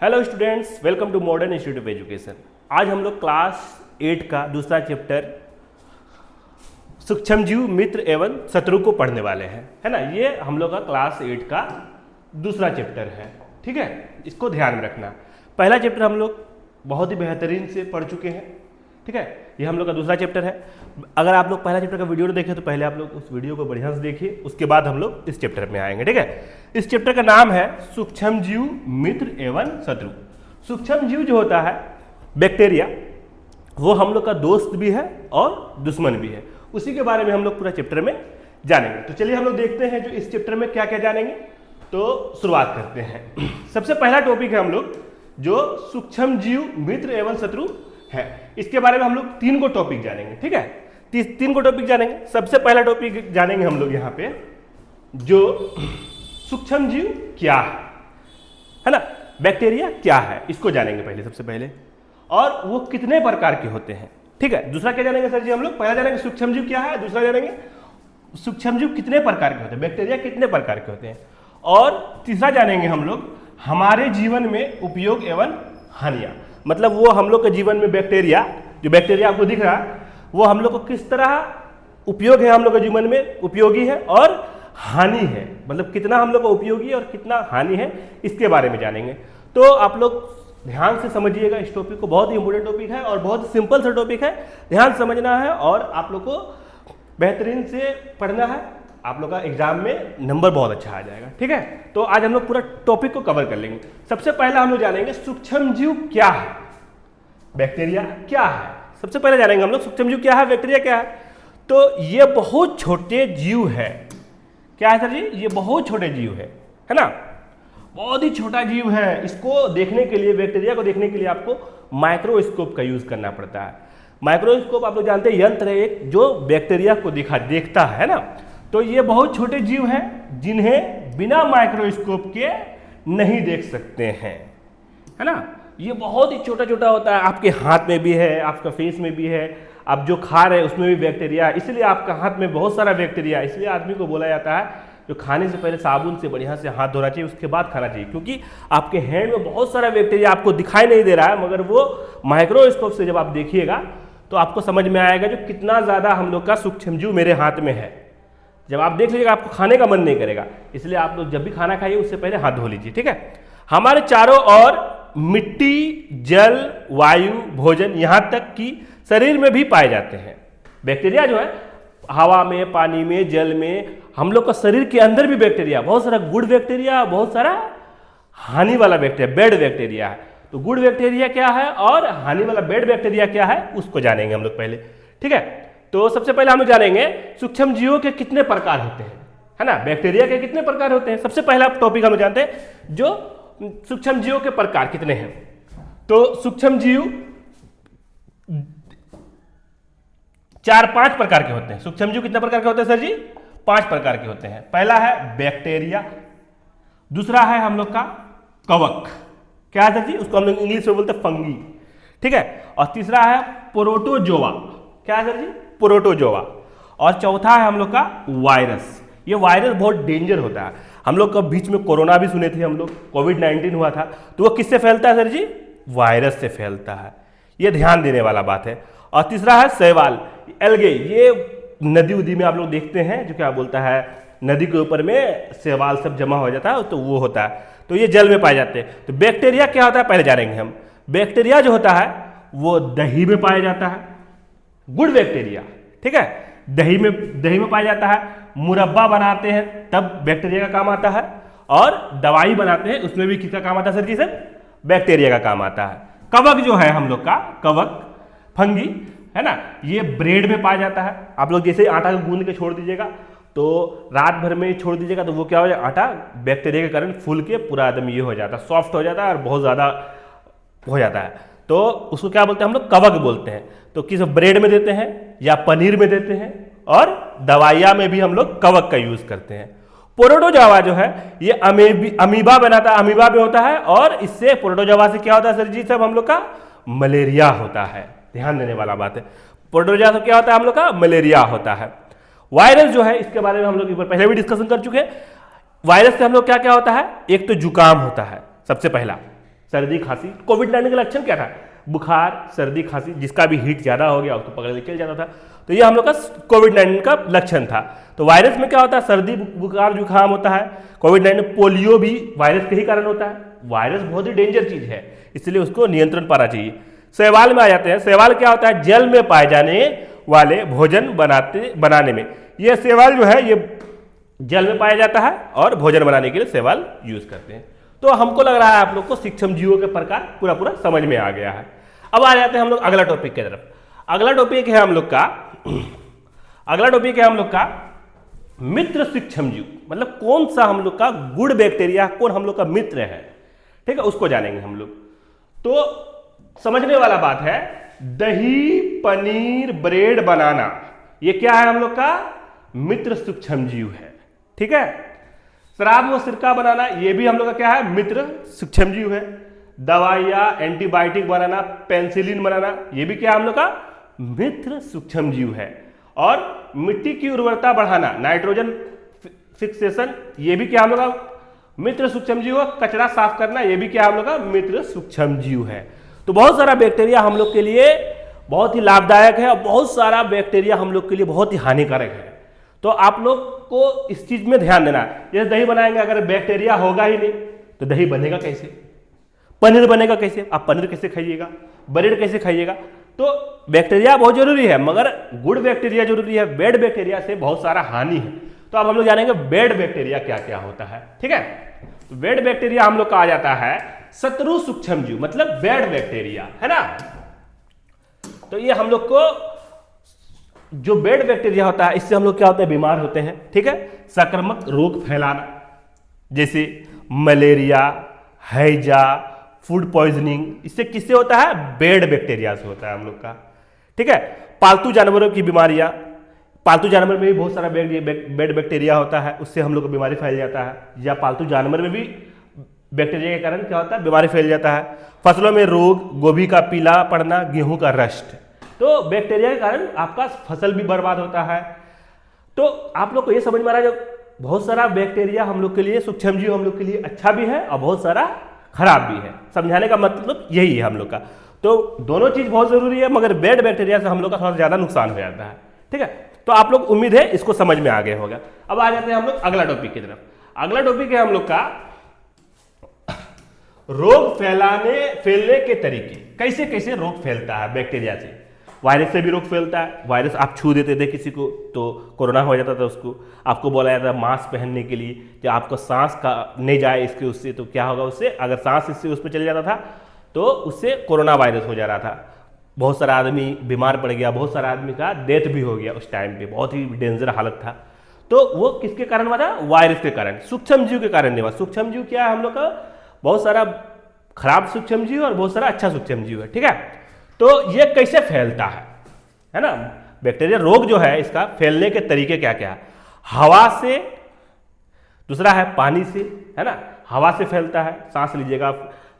Hello students, welcome to modern institute of education. आज हम लोग क्लास 8 का दूसरा चैप्टर सूक्ष्मजीव मित्र एवं शत्रु को पढ़ने वाले हैं, है ना। ये हम लोग का क्लास 8 का दूसरा चैप्टर है, ठीक है। इसको ध्यान में रखना। पहला चैप्टर हम लोग बहुत ही बेहतरीन से पढ़ चुके हैं, ठीक है। ये हम लोग का दूसरा चैप्टर है। अगर आप लोग पहला चैप्टर का वीडियो देखें तो पहले आप लोग उस वीडियो को बढ़िया से देखिए, उसके बाद हम लोग इस चैप्टर में आएंगे, ठीक है। इस चैप्टर का नाम है सूक्ष्मजीव मित्र एवं शत्रु। सूक्ष्मजीव जो होता है बैक्टीरिया, वो हम लोग का दोस्त भी है और दुश्मन भी है। उसी के बारे में हम लोग पूरा चैप्टर में जानेंगे। तो चलिए हम लोग देखते हैं जो इस चैप्टर में क्या क्या जानेंगे। तो शुरुआत करते हैं। सबसे पहला टॉपिक है हम लोग जो सूक्ष्मजीव मित्र एवं शत्रु है। इसके बारे में हम लोग 3 को टॉपिक जानेंगे, ठीक है। 3 को टॉपिक जानेंगे। सबसे पहला टॉपिक जानेंगे हम लोग यहाँ पे जो सूक्ष्मजीव क्या है ना, बैक्टीरिया क्या है, इसको जानेंगे पहले, सबसे पहले। और वो कितने प्रकार के होते हैं, ठीक है। दूसरा क्या जानेंगे सर जी हम लोग? पहला जानेंगे सूक्ष्मजीव क्या है, दूसरा जानेंगे सूक्ष्मजीव कितने प्रकार के होते हैं, बैक्टीरिया कितने प्रकार के होते हैं, और तीसरा जानेंगे हम लोग हमारे जीवन में उपयोग एवं हानियां। मतलब वो हम लोग के जीवन में बैक्टीरिया, जो बैक्टीरिया आपको दिख रहा है, वो हम लोग को किस तरह उपयोग है, हम लोग के जीवन में उपयोगी है और हानि है, मतलब कितना हम लोग को उपयोगी और कितना हानि है, इसके बारे में जानेंगे। तो आप लोग ध्यान से समझिएगा इस टॉपिक को। बहुत ही इंपॉर्टेंट टॉपिक है और बहुत सिंपल सा टॉपिक है, ध्यान समझना है और आप लोग को बेहतरीन से पढ़ना है। आप लोग का एग्जाम में नंबर बहुत अच्छा आ जाएगा, ठीक है। तो आज हम लोग पूरा टॉपिक को कवर कर लेंगे। सबसे पहले हम लोग जानेंगे सूक्ष्मजीव क्या है, बैक्टीरिया क्या है। सबसे पहले जानेंगे हम लोग सूक्ष्मजीव क्या है, बैक्टीरिया क्या है। तो ये बहुत छोटे जीव है। क्या है सर जी? ये बहुत छोटे जीव है ना, बहुत ही छोटा जीव है। इसको देखने के लिए, बैक्टीरिया को देखने के लिए आपको माइक्रोस्कोप का यूज करना पड़ता है। माइक्रोस्कोप आप लोग जानते हैं यंत्र है एक जो बैक्टीरिया को देखता है ना। तो ये बहुत छोटे जीव हैं जिन्हें बिना माइक्रोस्कोप के नहीं देख सकते हैं, है ना। ये बहुत ही छोटा छोटा होता है, आपके हाथ में भी है, आपका फेस में भी है, आप जो खा रहे हैं उसमें भी बैक्टीरिया, इसलिए आपका हाथ में बहुत सारा बैक्टीरिया। इसलिए आदमी को बोला जाता है जो खाने से पहले साबुन से बढ़िया से हाथ धोना चाहिए, उसके बाद खाना चाहिए, क्योंकि आपके हैंड में बहुत सारा बैक्टीरिया आपको दिखाई नहीं दे रहा है, मगर वो माइक्रोस्कोप से जब आप देखिएगा तो आपको समझ में आएगा जो कितना ज़्यादा हम लोग का सूक्ष्मजीव मेरे हाथ में है। जब आप देख लीजिएगा आपको खाने का मन नहीं करेगा, इसलिए आप लोग जब भी खाना खाइए उससे पहले हाथ धो लीजिए, ठीक है। हमारे चारों ओर मिट्टी, जल, वायु, भोजन, यहाँ तक कि शरीर में भी पाए जाते हैं। बैक्टीरिया जो है हवा में, पानी में, जल में, हम लोग का शरीर के अंदर भी बैक्टीरिया, बहुत सारा गुड बैक्टीरिया, बहुत सारा हानि वाला बैक्टीरिया, बैड बैक्टीरिया है। तो गुड बैक्टीरिया क्या है और हानि वाला बैड बैक्टीरिया क्या है, उसको जानेंगे हम लोग पहले, ठीक है। तो सबसे पहले हम लोग जानेंगे सूक्ष्मजीवों के कितने प्रकार होते हैं, है ना, बैक्टीरिया के कितने प्रकार होते हैं। सबसे पहला टॉपिक हम लोग जानते हैं जो सूक्ष्मजीवों के प्रकार कितने हैं। तो सूक्ष्मजीव 4-5 प्रकार के होते हैं। सूक्ष्मजीव कितने प्रकार के होते हैं सर जी? 5 प्रकार के होते हैं। पहला है बैक्टीरिया, दूसरा है हम लोग का कवक, क्या है सर जी? उसको हम लोग इंग्लिश में बोलते हैं फंगी, ठीक है। और तीसरा है प्रोटोजोआ, क्या है सर जी? प्रोटोजोआ। और चौथा है हम लोग का वायरस। ये वायरस बहुत डेंजर होता है। हम लोग का बीच में कोरोना भी सुने थे हम लोग, कोविड-19 हुआ था, तो वो किससे फैलता है सर जी? वायरस से फैलता है। ये ध्यान देने वाला बात है। और तीसरा है शैवाल, एल्गे। ये नदी उदी में आप लोग देखते हैं जो क्या बोलता है, नदी के ऊपर में शैवाल सब जमा हो जाता है, तो वो होता है। तो ये जल में पाए जाते हैं। तो बैक्टीरिया क्या होता है पहले जानेंगे हम। बैक्टीरिया जो होता है वो दही में पाया जाता है, गुड बैक्टीरिया, ठीक है। दही में पाया जाता है। मुरब्बा बनाते हैं तब बैक्टीरिया का काम आता है, और दवाई बनाते हैं उसमें भी किसका काम आता है सर जी? सर बैक्टीरिया का काम आता है। कवक जो है हम लोग का, कवक फंगी, है ना, ये ब्रेड में पाया जाता है। आप लोग जैसे आटा गूंद के छोड़ दीजिएगा तो रात भर में छोड़ दीजिएगा तो वो क्या हो जाए, आटा बैक्टीरिया के कारण फूल के पूरा एकदम ये हो जाता है, सॉफ्ट हो जाता है और बहुत ज़्यादा हो जाता है। तो उसको क्या बोलते हैं हम लोग? कवक बोलते हैं। तो किस ब्रेड में देते हैं या पनीर में देते हैं, और दवाइयाँ में भी हम लोग कवक का यूज करते हैं। प्रोटोजोआ जो है ये अमीबा बनाता है, अमीबा में होता है, और इससे प्रोटोजोआ से क्या होता है सर जी? सब हम लोग का मलेरिया होता है। ध्यान देने वाला बात है, प्रोटोजोआ से क्या होता है हम लोग का? मलेरिया होता है। वायरस जो है इसके बारे में हम लोग एक बार पहले भी डिस्कशन कर चुके हैं। वायरस से हम लोग क्या क्या होता है? एक तो जुकाम होता है, सबसे पहला सर्दी खांसी। कोविड-19 का लक्षण क्या था? बुखार, सर्दी खांसी, जिसका भी हीट ज़्यादा हो गया उसको पकड़ के चल जाता था। तो ये हम लोग का कोविड-19 का लक्षण था। तो वायरस में क्या होता है? सर्दी, बुखार, जुकाम होता है। कोविड-19, पोलियो भी वायरस के ही कारण होता है। वायरस बहुत ही डेंजर चीज है, इसलिए उसको नियंत्रण पाना चाहिए। शैवाल में आ जाते हैं। शैवाल क्या होता है? जल में पाए जाने वाले भोजन बनाने में। ये शैवाल जो है ये जल में पाया जाता है और भोजन बनाने के लिए शैवाल यूज करते हैं। तो हमको लग रहा है आप लोग को सूक्ष्म जीवों के प्रकार पूरा पूरा समझ में आ गया है। अब आ जाते हैं हम लोग अगला टॉपिक की तरफ। अगला टॉपिक है हम लोग का मित्र सूक्ष्म जीव, मतलब कौन सा हम लोग का गुड बैक्टीरिया, कौन हम लोग का मित्र है, ठीक है, उसको जानेंगे हम लोग। तो समझने वाला बात है, दही, पनीर, ब्रेड बनाना, ये क्या है? हम लोग का मित्र सूक्ष्म जीव है, ठीक है। शराब व सिरका बनाना, ये भी हम लोग का क्या है? मित्र सूक्ष्म जीव है। दवाइयाँ, एंटीबायोटिक बनाना, पेंसिलिन बनाना, ये भी क्या हम लोग का? मित्र सूक्ष्म जीव है। और मिट्टी की उर्वरता बढ़ाना, नाइट्रोजन फिक्सेशन, ये भी क्या हम लोग का? मित्र सूक्ष्म जीव है। कचरा साफ करना, ये भी क्या हम लोग का? मित्र सूक्ष्म जीव है। तो बहुत सारा बैक्टीरिया हम लोग के लिए बहुत ही लाभदायक है और बहुत सारा बैक्टीरिया हम लोग के लिए बहुत ही हानिकारक है। तो आप लोग को इस चीज में ध्यान देना है। जैसे दही बनाएंगे, अगर बैक्टीरिया होगा ही नहीं तो दही बनेगा कैसे? पनीर बनेगा कैसे? आप पनीर कैसे खाइएगा? ब्रेड कैसे खाइएगा? तो बैक्टीरिया बहुत जरूरी है, मगर गुड बैक्टीरिया जरूरी है। बैड बैक्टीरिया से बहुत सारा हानि है। तो अब हम लोग जानेंगे बैड बैक्टीरिया क्या क्या होता है, ठीक है। तो बैड बैक्टीरिया हम लोग का आ जाता है शत्रु सूक्ष्म जीव, मतलब बैड बैक्टीरिया, है ना। तो ये हम लोग को जो बैड बैक्टीरिया होता है, इससे हम लोग क्या होते हैं? बीमार होते हैं, ठीक है। संक्रामक रोग फैलाना, जैसे मलेरिया, हैजा, फूड पॉइजनिंग, इससे किससे होता है? बैड बैक्टीरिया से होता है हम लोग का, ठीक है। पालतू जानवरों की बीमारियां, पालतू जानवर में भी बहुत सारा बैड बैक्टीरिया होता है, उससे हम लोग को बीमारी फैल जाता है। या पालतू जानवर में भी बैक्टीरिया के कारण क्या होता है? बीमारी फैल जाता है। फसलों में रोग, गोभी का पीला पड़ना, गेहूं का रस्ट, तो बैक्टीरिया के कारण आपका फसल भी बर्बाद होता है। तो आप लोग को ये समझ में आ रहा है, जब बहुत सारा बैक्टीरिया हम लोग के लिए, सूक्ष्म जीव हम लोग के लिए अच्छा भी है और बहुत सारा खराब भी है। समझाने का मतलब यही है हम लोग का। तो दोनों चीज बहुत जरूरी है, मगर बैड बैक्टीरिया से हम लोग का थोड़ा ज्यादा नुकसान हो जाता है, ठीक है। तो आप लोग, उम्मीद है इसको समझ में आ गया होगा। अब आ जाते हैं हम लोग अगला टॉपिक की तरफ। अगला टॉपिक है हम लोग का रोग फैलने के तरीके। कैसे कैसे रोग फैलता है बैक्टीरिया से? वायरस से भी रोग फैलता है। वायरस आप छू देते थे किसी को तो कोरोना हो जाता था उसको। आपको बोला जाता था मास्क पहनने के लिए कि आपको सांस का नहीं जाए इसके उससे, तो क्या होगा उससे? अगर सांस इससे उस पर चले जाता था तो उससे कोरोना वायरस हो जा रहा था। बहुत सारा आदमी बीमार पड़ गया, बहुत सारा आदमी का डेथ भी हो गया उस टाइम पे, बहुत ही डेंजर हालत था। तो वो किसके कारण हुआ था? वायरस के कारण, सूक्ष्म जीव के कारण नहीं हुआ। सूक्ष्म जीव क्या है? हम लोग का बहुत सारा खराब सूक्ष्म जीव और बहुत सारा अच्छा सूक्ष्म जीव है, ठीक है। तो ये कैसे फैलता है ना बैक्टीरिया रोग जो है, इसका फैलने के तरीके क्या क्या? हवा से, दूसरा है पानी से, है ना। हवा से फैलता है, सांस लीजिएगा,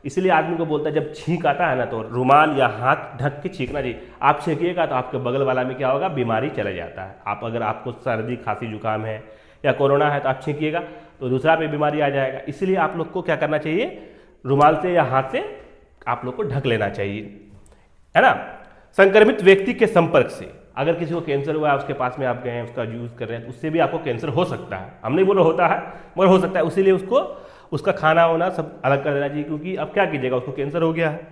इसलिए आदमी को बोलता है जब छींक आता है ना तो रुमाल या हाथ ढक के छींकना चाहिए। आप छींकिएगा तो आपके बगल वाला में क्या होगा? बीमारी चला जाता है। आप अगर आपको सर्दी खांसी जुकाम है या कोरोना है तो आप छींकिएगा तो दूसरा पे बीमारी आ जाएगा। इसलिए आप लोग को क्या करना चाहिए? रुमाल से या हाथ से आप लोग को ढक लेना चाहिए, है ना। संक्रमित व्यक्ति के संपर्क से, अगर किसी को कैंसर हुआ है, उसके पास में आप गए हैं, उसका यूज कर रहे हैं, तो उससे भी आपको कैंसर हो सकता है। हम नहीं बोल रहे होता है, मगर हो सकता है। इसीलिए उसको उसका खाना वाना सब अलग कर देना चाहिए, क्योंकि अब क्या कीजिएगा, उसको कैंसर हो गया है।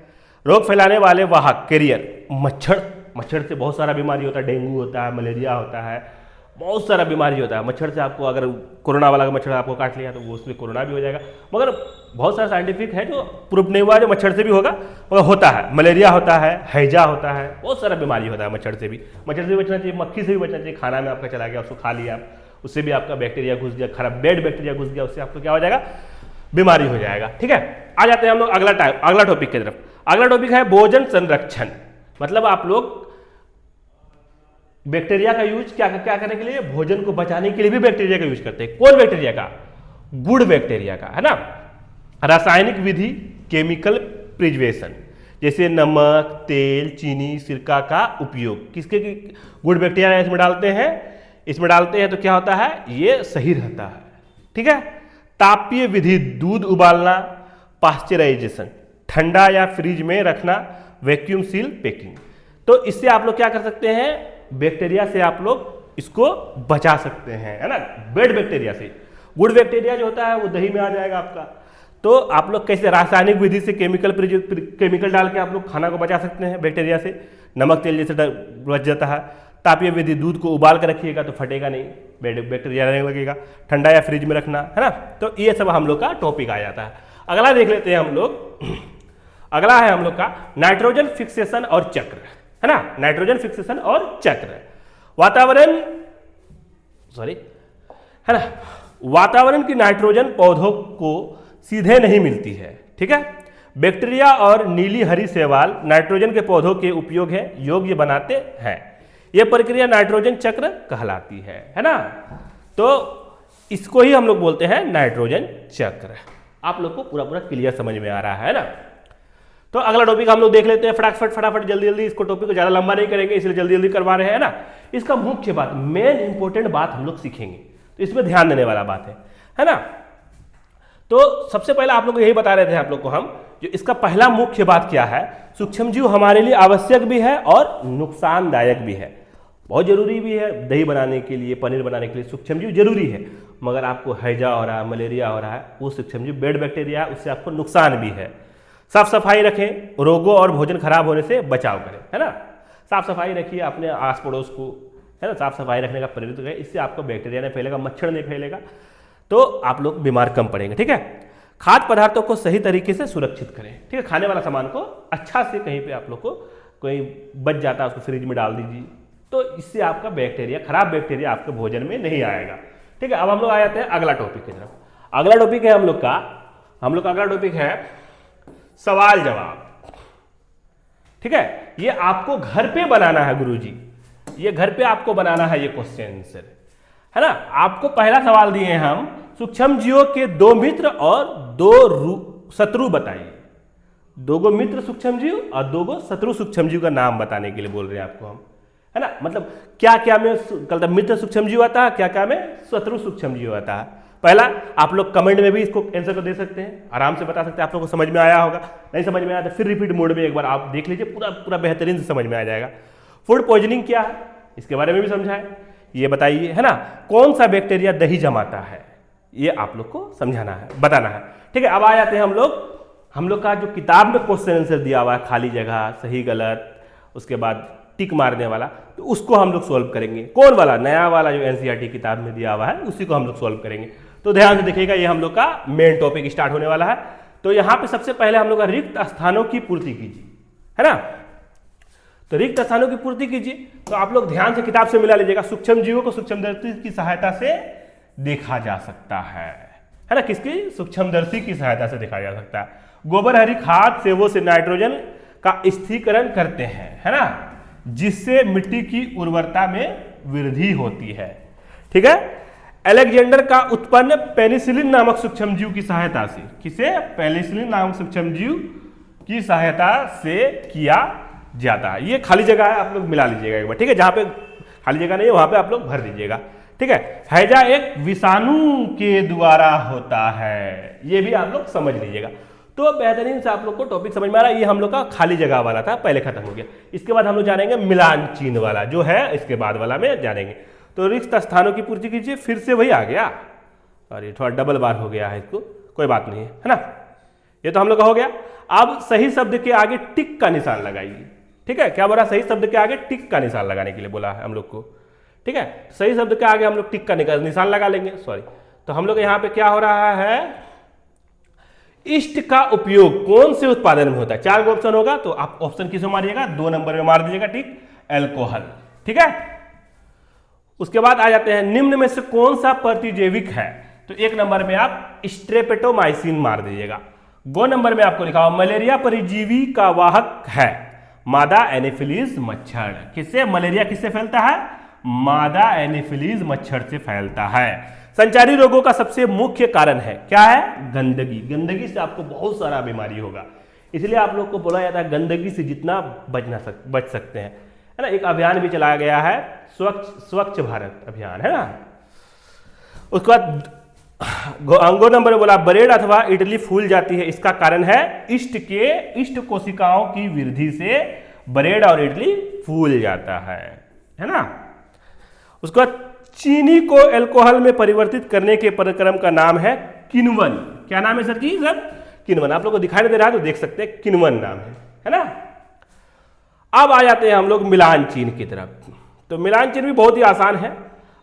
रोग फैलाने वाले वाहक, कैरियर, मच्छर से बहुत सारा बीमारी होता है। डेंगू होता है, मलेरिया होता है, बहुत सारा बीमारी होता है। मच्छर से आपको, अगर कोरोना वाला मच्छर आपको काट लिया तो वो उसमें कोरोना भी हो जाएगा। मगर बहुत सारा साइंटिफिक है जो प्रूफ नहीं हुआ जो मच्छर से भी होगा, मगर होता है। मलेरिया होता है, हैजा होता है, बहुत सारा बीमारी होता है मच्छर से भी। मच्छर से भी बचना चाहिए, मक्खी से भी बचना चाहिए। खाना में आपका चला गया, उसको खा लिया, उससे भी आपका बैक्टीरिया घुस गया, खराब बैड बैक्टीरिया घुस गया, उससे आपको क्या हो जाएगा? बीमारी हो जाएगा, ठीक है। आ जाते हैं हम लोग अगला टॉपिक की तरफ। अगला टॉपिक है भोजन संरक्षण, मतलब आप लोग बैक्टीरिया का यूज क्या करने के लिए? भोजन को बचाने के लिए भी बैक्टीरिया का यूज करते हैं। कौन बैक्टीरिया का? गुड बैक्टीरिया का, है ना। रासायनिक विधि, केमिकल प्रिजर्वेशन, जैसे नमक, तेल, चीनी, सिरका का उपयोग किसके? गुड बैक्टीरिया इसमें डालते हैं तो क्या होता है? ये सही रहता है, ठीक है। तापीय विधि, दूध उबालना, पाश्चराइजेशन, ठंडा या फ्रिज में रखना, वैक्यूम सील पैकिंग। तो इससे आप लोग क्या कर सकते हैं, बैक्टीरिया से आप लोग इसको बचा सकते हैं, है ना, बैड बैक्टीरिया से। गुड बैक्टीरिया जो होता है वो दही में आ जाएगा आपका। तो आप लोग कैसे रासायनिक विधि से केमिकल डाल के आप लोग खाना को बचा सकते हैं बैक्टीरिया से। नमक तेल जैसे बच जाता है। तापीय विधि, दूध को उबाल कर रखिएगा तो फटेगा नहीं, बैक्टीरिया नहीं लगेगा। ठंडा या फ्रिज में रखना, है ना। तो ये सब हम लोग का टॉपिक आ जाता है। अगला देख लेते हैं हम लोग। अगला है हम लोग का नाइट्रोजन फिक्सेशन और चक्र, है ना। नाइट्रोजन फिक्सेशन और चक्र, वातावरण है ना, वातावरण की नाइट्रोजन पौधों को सीधे नहीं मिलती है, ठीक है। बैक्टीरिया और नीली हरी शैवाल नाइट्रोजन के पौधों के उपयोग है योग्य बनाते हैं। यह प्रक्रिया नाइट्रोजन चक्र कहलाती है ना। तो इसको ही हम लोग बोलते हैं नाइट्रोजन चक्र। आप लोग को पूरा पूरा क्लियर समझ में आ रहा है ना। तो अगला टॉपिक हम लोग देख लेते हैं फटाफट जल्दी जल्दी। इसको टॉपिक को ज़्यादा लंबा नहीं करेंगे, इसलिए जल्दी जल्दी करवा रहे हैं ना। इसका मुख्य बात, मेन इंपॉर्टेंट बात हम लोग सीखेंगे, तो इसमें ध्यान देने वाला बात है ना। तो सबसे पहले आप लोग यही बता रहे थे आप लोग को हम, जो इसका पहला मुख्य बात क्या है, सूक्ष्मजीव हमारे लिए आवश्यक भी है और नुकसानदायक भी है। बहुत जरूरी भी है, दही बनाने के लिए, पनीर बनाने के लिए सूक्ष्मजीव जरूरी है। मगर आपको हैजा हो रहा है, मलेरिया हो रहा है, वो सूक्ष्मजीव बैड बैक्टीरिया, उससे आपको नुकसान भी है। साफ सफाई रखें, रोगों और भोजन खराब होने से बचाव करें, है ना। साफ सफाई रखिए अपने आस पड़ोस को, है ना। साफ सफाई रखने का प्रेरित करें, इससे आपको बैक्टीरिया नहीं फैलेगा, मच्छर नहीं फैलेगा, तो आप लोग बीमार कम पड़ेंगे, ठीक है। खाद्य पदार्थों को सही तरीके से सुरक्षित करें, ठीक है। खाने वाला सामान को अच्छा से, कहीं पे आप लोग को कोई बच जाता है उसको फ्रिज में डाल दीजिए, तो इससे आपका बैक्टीरिया, खराब बैक्टीरिया आपके भोजन में नहीं आएगा, ठीक है। अब हम लोग आ जाते हैं अगला टॉपिक की तरफ। अगला टॉपिक है हम लोग का अगला टॉपिक है सवाल जवाब, ठीक है। ये आपको घर पे बनाना है गुरुजी, ये घर पे आपको बनाना है ये क्वेश्चन आंसर, है ना। आपको पहला सवाल दिए हैं हम, सूक्ष्मजीवों के 2 मित्र और 2 शत्रु बताइए। 2 मित्र सूक्ष्मजीव और 2 शत्रु सूक्ष्मजीव का नाम बताने के लिए बोल रहे हैं आपको हम, है ना। मतलब क्या क्या में मित्र सूक्ष्मजीव आता है, क्या क्या में शत्रु सूक्ष्मजीव आता है। पहला आप लोग कमेंट में भी इसको आंसर को दे सकते हैं, आराम से बता सकते हैं। आप लोग को समझ में आया होगा, नहीं समझ में आया तो फिर रिपीट मोड में एक बार आप देख लीजिए, पूरा बेहतरीन से समझ में आ जाएगा। फूड पॉइजनिंग क्या है, इसके बारे में भी समझाएं, ये बताइए, है ना। कौन सा बैक्टीरिया दही जमाता है, ये आप लोग को समझाना है, बताना है, ठीक है। अब आ जाते हैं हम लोग का जो किताब में क्वेश्चन आंसर दिया हुआ है, खाली जगह, सही गलत, उसके बाद टिक मारने वाला, तो उसको हम लोग सॉल्व करेंगे। कौन वाला, नया वाला जो एनसीईआरटी किताब में दिया हुआ है, उसी को हम लोग सॉल्व करेंगे। तो ध्यान से देखिएगा, ये हम लोग का मेन टॉपिक स्टार्ट होने वाला है। तो यहाँ पे सबसे पहले हम लोग का रिक्त स्थानों की पूर्ति कीजिए, है ना। तो रिक्त स्थानों की पूर्ति कीजिए, तो आप लोग ध्यान से किताब से मिला लीजिएगा। सूक्ष्मजीवों को सूक्ष्मदर्शी की सहायता से देखा जा सकता है ना। किसकी, सूक्ष्मदर्शी की सहायता से देखा जा सकता है। गोबर हरी खाद सेवों से नाइट्रोजन का स्थिरीकरण करते हैं, है ना, जिससे मिट्टी की उर्वरता में वृद्धि होती है, ठीक है। अलेक्जेंडर का उत्पन्न पेनिसिलिन नामक सूक्ष्मजीव की सहायता से, किसे, पेनिसिलिन नामक सूक्ष्मजीव की सहायता से किया जाता है। ये खाली जगह है, आप लोग मिला लीजिएगा एक बार, ठीक है। जहां पे खाली जगह नहीं है वहां पे आप लोग भर दीजिएगा, ठीक है। हैजा एक विषाणु के द्वारा होता है, ये भी आप लोग समझ लीजिएगा। तो बेहतरीन से आप लोग को टॉपिक समझ में आ रहा है। ये हम लोग का खाली जगह वाला था, पहले खत्म हो गया। इसके बाद हम लोग जानेंगे मिलान चिन्ह वाला जो है, इसके बाद वाला में जानेंगे। तो रिक्त स्थानों की पूर्ति कीजिए, फिर से वही आ गया, और ये थोड़ा डबल बार हो गया है, इसको कोई बात नहीं है ना। ये तो हम लोग का हो गया। अब सही शब्द के आगे टिक का निशान लगाइए, ठीक है। क्या बोला, सही शब्द के आगे टिक का निशान लगाने के लिए बोला है हम लोग को, ठीक है। सही शब्द के आगे हम लोग टिक का निशान लगा लेंगे, सॉरी। तो हम लोग यहाँ पे क्या हो रहा है, ईस्ट का उपयोग कौन से उत्पादन में होता है। 4 ऑप्शन होगा, तो आप ऑप्शन किसमें मारिएगा, 2 नंबर में मार दीजिएगा टिक, अल्कोहल, ठीक है। उसके बाद आ जाते हैं, निम्न में से कौन सा प्रतिजैविक है, तो 1 नंबर में आप स्ट्रेप्टोमाइसिन मार दीजिएगा। 2 नंबर में आपको लिखा हुआ मलेरिया परजीवी का वाहक है, मादा एनोफिलीज मच्छर। किससे, मलेरिया किससे फैलता है, मादा एनोफिलीज मच्छर से फैलता है। संचारी रोगों का सबसे मुख्य कारण है, क्या है, गंदगी। गंदगी से आपको बहुत सारा बीमारी होगा, इसलिए आप लोग को बोला जाता है गंदगी से जितना बच सकते हैं, है ना। एक अभियान भी चलाया गया है, स्वच्छ भारत अभियान, है ना। उसके बाद अंगो नंबर में बोला ब्रेड अथवा इडली फूल जाती है, इसका कारण है इष्ट कोशिकाओं की वृद्धि से ब्रेड और इडली फूल जाता है ना। उसके बाद चीनी को अल्कोहल में परिवर्तित करने के परिक्रम का नाम है किण्वन। क्या नाम है सर जी? सर किण्वन। आप लोग को दिखाई नहीं दे रहा है तो देख सकते हैं, किण्वन नाम है ना। अब आ जाते हैं हम लोग मिलान चिन्ह की तरफ। तो मिलान चिन्ह भी बहुत ही आसान है,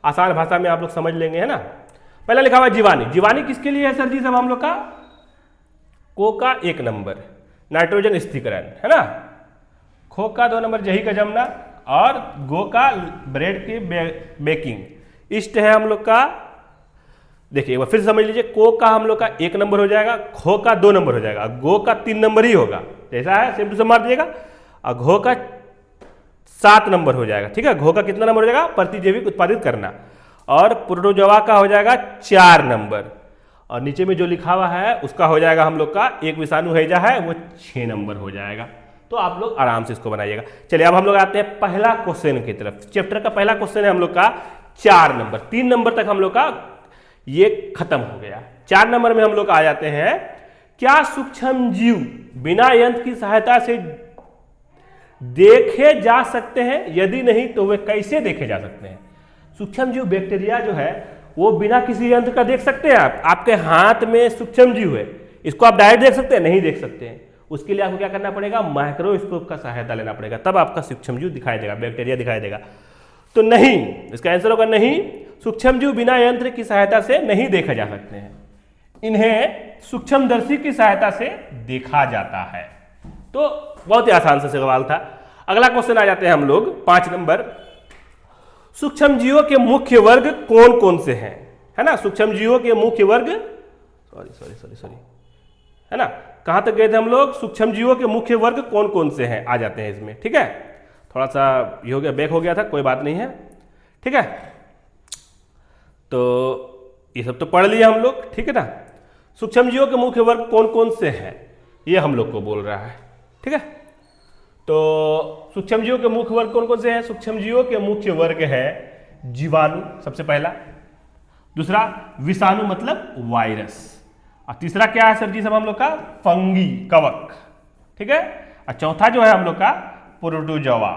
आसान भाषा में आप लोग समझ लेंगे, है ना। पहला लिखा हुआ जीवानी। जीवानी किसके लिए है सर जी? सब हम लोग का को का 1 नंबर नाइट्रोजन स्थिरीकरण, है ना। खो का 2 नंबर जही का जमना, और गो का ब्रेड की बेकिंग। इष्ट है हम लोग का, देखिए एक बार फिर समझ लीजिए, को का हम लोग का 1 नंबर हो जाएगा, खो का 2 नंबर हो जाएगा, गो का 3 नंबर ही होगा, जैसा है सेम टू सेम मार दिएगा। और घो का 7 नंबर हो जाएगा, ठीक है। घो का कितना नंबर हो जाएगा? प्रतिजैविक उत्पादित करना। और प्रोटोजोआ का हो जाएगा 4 नंबर, और नीचे में जो लिखा हुआ है उसका हो जाएगा हम लोग का एक विषाणु हैजा है वो 6 नंबर हो जाएगा। तो आप लोग आराम से इसको बनाइएगा। चलिए अब हम लोग आते हैं पहला क्वेश्चन की तरफ। चैप्टर का पहला क्वेश्चन है हम लोग का 4 नंबर। 3 नंबर तक हम लोग का ये खत्म हो गया। 4 नंबर में हम लोग आ जाते हैं, क्या सूक्ष्म जीव बिना यंत्र की सहायता से देखे जा सकते हैं? यदि नहीं तो वे कैसे देखे जा सकते हैं? सूक्ष्म जीव बैक्टीरिया जो है वो बिना किसी यंत्र का देख सकते हैं आप? आपके हाथ में सूक्ष्म जीव है, इसको आप डायरेक्ट देख सकते हैं? नहीं देख सकते हैं। उसके लिए आपको क्या करना पड़ेगा? माइक्रोस्कोप का सहायता लेना पड़ेगा, तब आपका सूक्ष्म जीव दिखाई देगा, बैक्टीरिया दिखाई देगा। तो नहीं, इसका आंसर होगा नहीं। सूक्ष्म जीव बिना यंत्र की सहायता से नहीं देखे जा सकते हैं, इन्हें सूक्ष्मदर्शी की सहायता से देखा जाता है। तो बहुत ही आसान सा सवाल था। अगला क्वेश्चन आ जाते हैं हम लोग 5 नंबर। सूक्ष्म जीवों के मुख्य वर्ग कौन कौन से हैं? है ना, सूक्ष्म जीवों के मुख्य वर्ग, सॉरी, है ना, कहां तक गए थे हम लोग? सूक्ष्म जीवों के मुख्य वर्ग कौन कौन से हैं, आ जाते हैं इसमें, ठीक है। थोड़ा सा ये हो गया, बैक हो गया था, कोई बात नहीं है, ठीक है। तो ये सब तो पढ़ लिया हम लोग, ठीक है ना। सूक्ष्म जीवों के मुख्य वर्ग कौन कौन से हैं ये हम लोग को बोल रहा है, ठीक है। तो सूक्ष्म जीवों के मुख्य वर्ग कौन कौन से हैं? सूक्ष्म जीवों के मुख्य वर्ग है जीवाणु सबसे पहला, दूसरा विषाणु मतलब वायरस, और तीसरा क्या है सर जी सब हम लोग का? फंगी, कवक, ठीक है। और चौथा जो है हम लोग का प्रोटोजोआ।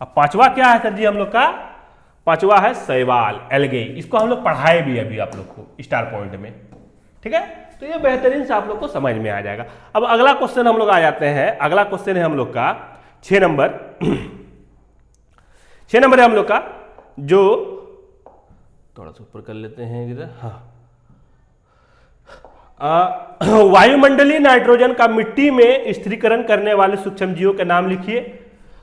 अब पांचवा क्या है सर जी हम लोग का? पांचवा है शैवाल, एल्गे। इसको हम लोग पढ़ाए भी अभी आप लोग को स्टार पॉइंट में, ठीक है। तो ये बेहतरीन से आप लोग को समझ में आ जाएगा। अब अगला क्वेश्चन हम लोग आ जाते हैं। अगला क्वेश्चन है हम लोग का 6 नंबर। 6 नंबर है हम लोग का, जो थोड़ा सा ऊपर कर लेते हैं इधर, हाँ। वायुमंडलीय नाइट्रोजन का मिट्टी में स्थिरीकरण करने वाले सूक्ष्म जीवों के नाम लिखिए।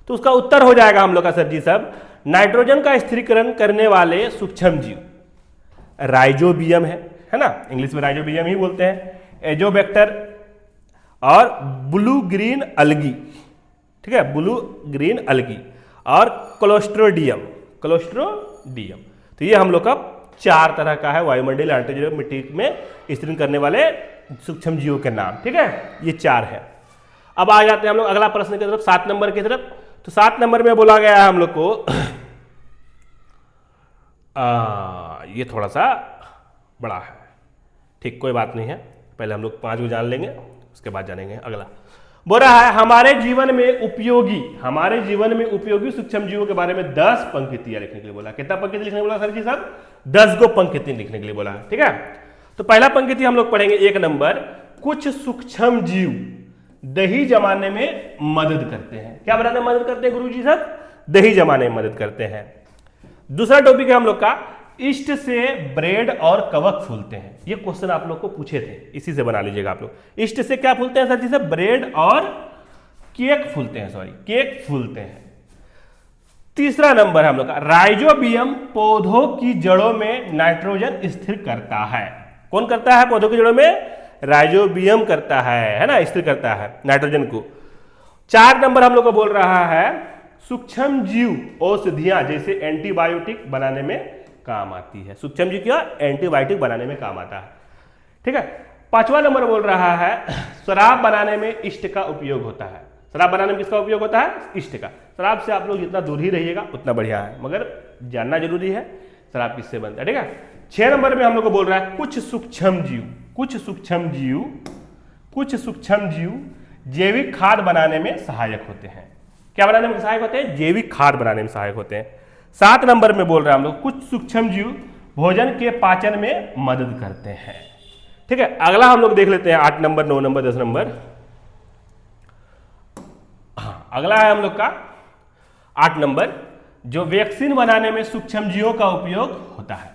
तो उसका उत्तर हो जाएगा हम लोग का सर जी सब, नाइट्रोजन का स्थिरीकरण करने वाले सूक्ष्म जीव राइजोबियम है ना, इंग्लिश में राइजोबियम ही बोलते हैं, एजोबैक्टर और ब्लू ग्रीन अलगी, ठीक है, ब्लू ग्रीन अलगी, और क्लोस्ट्रोडियम। तो ये हम लोग का 4 तरह का है वायुमंडलीय नाइट्रोजन मिट्टी में स्थिरीकरण करने वाले सूक्ष्म जीवों के नाम, ठीक है। ये 4 है। अब आ जाते हैं हम लोग अगला प्रश्न की तरफ, 7 नंबर की तरफ। तो 7 नंबर में बोला गया है हम लोग को ये थोड़ा सा बड़ा है, ठीक, कोई बात नहीं है, पहले हम लोग 5 को जान लेंगे, उसके बाद जानेंगे अगला। बोल रहा है हमारे जीवन में उपयोगी सूक्ष्म जीवों के बारे में 10 पंक्तियां लिखने के लिए बोला। कितना पंक्ति लिखने के बोला सर जी साहब? 10 गो पंक्ति लिखने के लिए बोला है, ठीक है। तो पहला पंक्ति हम लोग पढ़ेंगे 1 नंबर, कुछ सूक्ष्म जीव दही जमाने में मदद करते हैं। क्या बनाने में मदद करते हैं गुरुजी साहब? दही जमाने में मदद करते हैं। दूसरा टॉपिक है हम लोग का, ईस्ट से ब्रेड और कवक फूलते हैं। ये क्वेश्चन आप लोग को पूछे थे, इसी से बना लीजिएगा आप लोग। ईस्ट से क्या फूलते हैं सर जी से? ब्रेड और केक फूलते हैं। तीसरा नंबर है हम लोग का, राइजोबियम पौधों की जड़ों में नाइट्रोजन स्थिर करता है। कौन करता है पौधों की जड़ों में? राइजोबियम करता है ना, स्थिर करता है नाइट्रोजन को। 4 नंबर हम लोग को बोल रहा है, सूक्ष्म जीव औषधियां जैसे एंटीबायोटिक बनाने में काम आती है। सूक्ष्म जीव क्या? एंटीबायोटिक बनाने में काम आता है, ठीक है। 5वां नंबर बोल रहा है, शराब बनाने में ईस्ट का उपयोग होता है। शराब बनाने में किसका उपयोग होता है? ईस्ट का। शराब से आप लोग जितना दूर ही रहिएगा उतना बढ़िया है, मगर जानना जरूरी है शराब किससे बनता है, ठीक है। 6 नंबर में हम लोग को बोल रहा है कुछ सूक्ष्म जीव जैविक खाद बनाने में सहायक होते हैं। क्या बनाने में सहायक होते हैं? जैविक खाद बनाने में सहायक होते हैं। 7 नंबर में बोल रहे हैं हम लोग कुछ सूक्ष्म जीव भोजन के पाचन में मदद करते हैं। ठीक है, अगला हम लोग देख लेते हैं 8 नंबर, 9 नंबर, 10 नंबर। हाँ, अगला है हम लोग का 8 नंबर, जो वैक्सीन बनाने में सूक्ष्म जीवों का उपयोग होता है।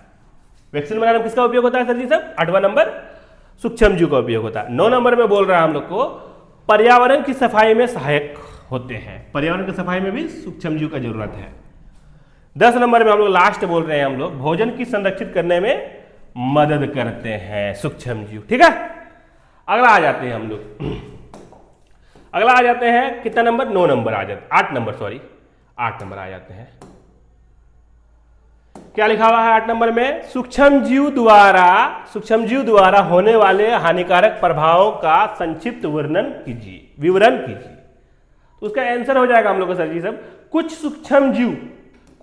वैक्सीन बनाने में किसका उपयोग होता है सर जी सब? 8वां नंबर सूक्ष्म जीव का उपयोग होता है। 9 नंबर में बोल रहा है हम लोग को पर्यावरण की सफाई में सहायक होते हैं। पर्यावरण की सफाई में भी सूक्ष्म जीव का जरूरत है। 10 नंबर में हम लोग लास्ट बोल रहे हैं हम लोग भोजन की संरक्षित करने में मदद करते हैं सूक्ष्म जीव। ठीक है, अगला आ जाते हैं हम लोग, अगला आ जाते हैं कितना नंबर? 9 नंबर आ जाते, 8 नंबर सॉरी, 8 नंबर आ जाते हैं। क्या लिखा हुआ है 8 नंबर में? सूक्ष्म जीव द्वारा होने वाले हानिकारक प्रभावों का संक्षिप्त विवरण कीजिए। तो उसका आंसर हो जाएगा हम लोग का सर जी सब, कुछ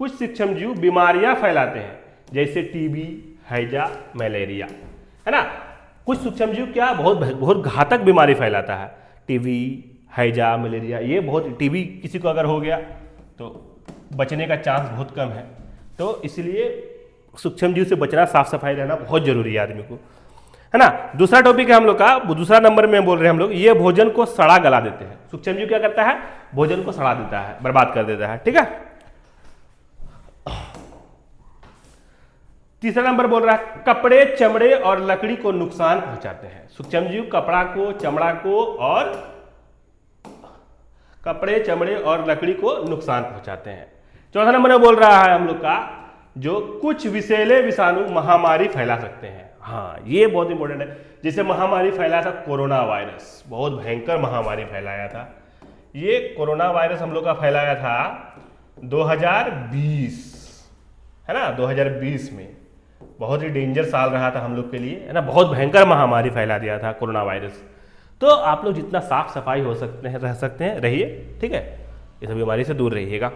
सूक्ष्म जीव बीमारियां फैलाते हैं, जैसे टीबी, हैजा, मलेरिया, है ना। कुछ सूक्ष्म जीव क्या बहुत घातक बीमारी फैलाता है। टीबी, हैजा, मलेरिया, ये बहुत, टीबी किसी को अगर हो गया तो बचने का चांस बहुत कम है। तो इसलिए सूक्ष्म जीव से बचना, साफ सफाई रहना बहुत जरूरी है आदमी को, है ना। दूसरा टॉपिक है हम लोग का, दूसरा नंबर में बोल रहे हैं हम लोग, ये भोजन को सड़ा गला देते हैं। सूक्ष्म जीव क्या करता है? भोजन को सड़ा देता है, बर्बाद कर देता है। ठीक है, तीसरा नंबर बोल रहा है कपड़े, चमड़े और लकड़ी को नुकसान पहुंचाते हैं। सूक्ष्म जीव कपड़ा को, चमड़ा को और कपड़े, चमड़े और लकड़ी को नुकसान पहुंचाते हैं। चौथा नंबर में बोल रहा है हम लोग का, जो कुछ विषैले विषाणु महामारी फैला सकते हैं। हाँ, ये बहुत इंपॉर्टेंट है। जैसे महामारी फैलाया था कोरोना वायरस, बहुत भयंकर महामारी फैलाया था। ये कोरोना वायरस हम लोग का फैलाया था 2020, है ना, 2020 में। बहुत ही डेंजर साल रहा था हम लोग के लिए, है ना, बहुत भयंकर महामारी फैला दिया था कोरोना वायरस। तो आप लोग जितना साफ सफाई हो सकते हैं, रह सकते हैं, रहिए। ठीक है, इस बीमारी से दूर रहिएगा।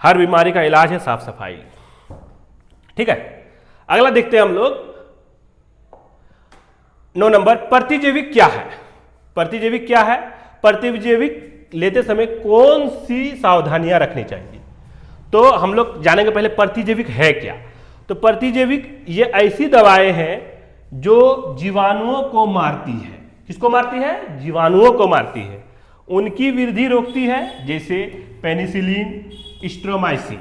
हर बीमारी का इलाज है साफ सफाई। ठीक है, अगला देखते हैं हम लोग 9 नंबर, प्रतिजैविक क्या है? प्रतिजैविक क्या है? प्रतिजैविक लेते समय कौन सी सावधानियां रखनी चाहिए? तो हम लोग जानेंगे पहले प्रतिजैविक है क्या। तो प्रतिजैविक ये ऐसी दवाएं हैं जो जीवाणुओं को मारती है। किसको मारती है? जीवाणुओं को मारती है, उनकी वृद्धि रोकती है, जैसे पेनिसिलिन, स्ट्रोमाइसिन।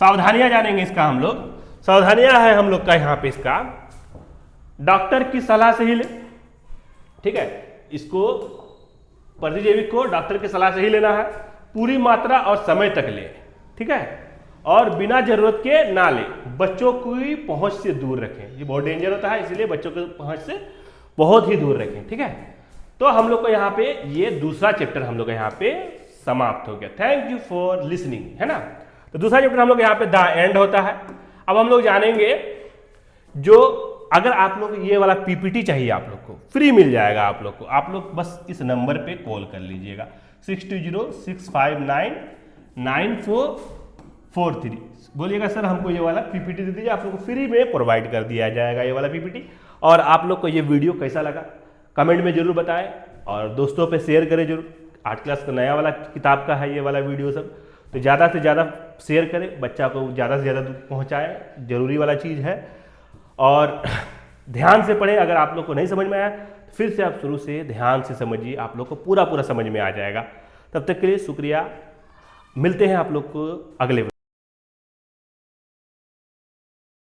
सावधानियां जानेंगे इसका हम लोग। सावधानियां है हम लोग का यहाँ पे, इसका डॉक्टर की सलाह से ही ले। ठीक है, इसको प्रतिजैविक को डॉक्टर की सलाह से ही लेना है, पूरी मात्रा और समय तक ले। ठीक है, और बिना जरूरत के ना ले, बच्चों की पहुंच से दूर रखें। ये बहुत डेंजर होता है, इसलिए बच्चों की पहुंच से बहुत ही दूर रखें। ठीक है, तो हम लोग को यहाँ पे ये दूसरा चैप्टर हम लोग का यहाँ पे समाप्त हो गया। थैंक यू फॉर लिसनिंग, है ना। तो दूसरा चैप्टर हम लोग यहाँ पे द एंड होता है। अब हम लोग जानेंगे, जो अगर आप लोग ये वाला पीपीटी चाहिए, आप लोग को फ्री मिल जाएगा। आप लोग को, आप लोग बस इस नंबर पे कॉल कर लीजिएगा, 6206599443। बोलिएगा सर हमको ये वाला पीपीटी दे दीजिए, आप लोग को फ्री में प्रोवाइड कर दिया जाएगा ये वाला पीपीटी। और आप लोग को ये वीडियो कैसा लगा कमेंट में जरूर बताएं, और दोस्तों पे शेयर करें जरूर। 8 क्लास का नया वाला किताब का है ये वाला वीडियो सब, तो ज़्यादा से ज़्यादा शेयर करें, बच्चा को ज़्यादा से ज़्यादा पहुँचाएं, जरूरी वाला चीज़ है। और ध्यान से पढ़ें। अगर आप लोग को नहीं समझ में आया तो फिर से आप शुरू से ध्यान से समझिए, आप लोग को पूरा समझ में आ जाएगा। तब तक के लिए शुक्रिया, मिलते हैं आप लोग को अगले